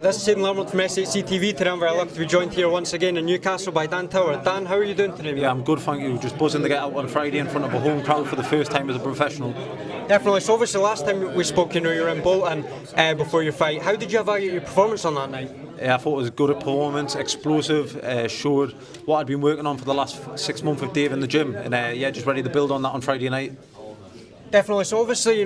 This is Aidan Lamont from SHC TV. Today I'm very lucky to be joined here once again in Newcastle by Dan Tower. Dan, how are you doing today? Yeah, I'm good, thank you. Just buzzing to get out on Friday in front of a home crowd for the first time as a professional. Definitely. So obviously last time we spoke, you were in Bolton before your fight. How did you evaluate your performance on that night? I thought it was a good performance, explosive, showed what I'd been working on for the last 6 months with Dave in the gym, and just ready to build on that on Friday night. Definitely. So obviously,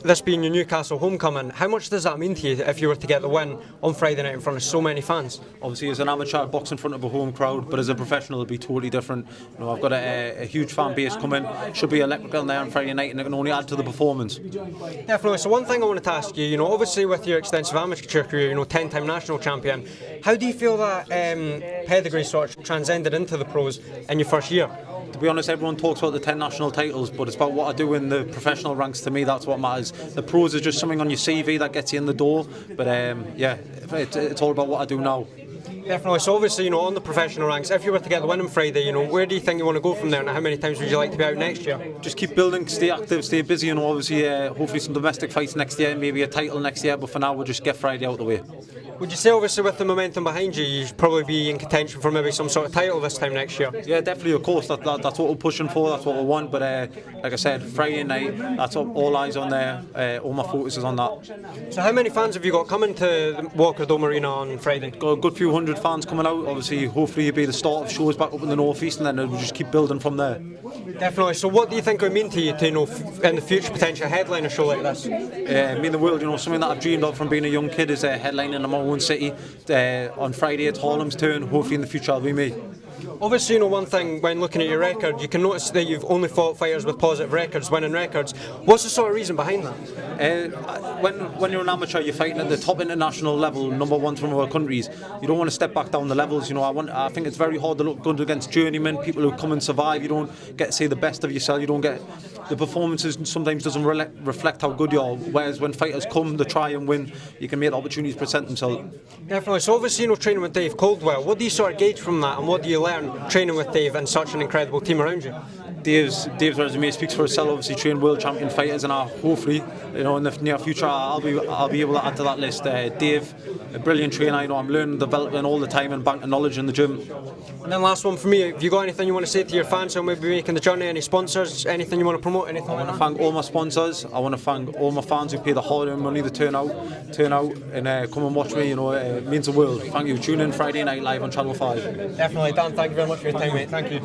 this being your Newcastle homecoming, how much does that mean to you if you were to get the win on Friday night in front of so many fans? Obviously, as an amateur, I box in front of a home crowd, but as a professional, it'll be totally different. I've got a huge fan base coming. Should be electrical there on Friday night, and it can only add to the performance. Definitely. So one thing I wanted to ask you, obviously with your extensive amateur career, 10-time national champion, how do you feel that pedigree sort of transcended into the pros in your first year? To be honest, everyone talks about the 10 national titles, but it's about what I do in the professional ranks. To me, that's what matters. The pros is just something on your CV that gets you in the door, but it's all about what I do now. Definitely. So obviously, on the professional ranks, if you were to get the win on Friday, where do you think you want to go from there, and how many times would you like to be out next year? Just keep building, stay active, stay busy, obviously, hopefully some domestic fights next year, maybe a title next year, but for now we'll just get Friday out of the way. Would you say, obviously, with the momentum behind you, you'd probably be in contention for maybe some sort of title this time next year? Yeah, definitely, of course. That's what we're pushing for, that's what we want. But like I said, Friday night, that's all eyes on there. All my focus is on that. So how many fans have you got coming to the Walker Dome Arena on Friday? Got a good few hundred fans coming out. Obviously, hopefully it'll be the start of shows back up in the North East, and then we'll just keep building from there. Definitely. So what do you think it would mean to you to, in the future, potentially headline a show like this? Mean the world, something that I've dreamed of from being a young kid is headlining in my own city. On Friday it's Harlem's turn. Hopefully in the future it'll be me. Obviously, one thing when looking at your record, you can notice that you've only fought fighters with positive records, winning records. What's the sort of reason behind that? When you're an amateur, you're fighting at the top international level, number one from other countries. You don't want to step back down the levels. I think it's very hard to look good against journeymen, people who come and survive. You don't get to see the best of yourself. You don't get the performances. Sometimes doesn't reflect how good you are. Whereas when fighters come to try and win, you can make opportunities present themselves. Definitely. So obviously, training with Dave Coldwell. What do you sort of gauge from that, and what do you learn training with Dave and such an incredible team around you? Dave's resume speaks for itself. Obviously, trained world champion fighters, and hopefully, in the near future, I'll be able to add to that list. Dave, a brilliant trainer. I'm learning, developing all the time, and banking knowledge in the gym. And then last one for me. Have you got anything you want to say to your fans who may be making the journey? Any sponsors? Anything you want to promote? Anything? I want to thank all my sponsors. I want to thank all my fans who pay the hard-earned money to turn out, and come and watch me. It means the world. Thank you. Tune in Friday night live on Channel 5. Definitely, Dan. Thank you very much for your time, mate. Thank you.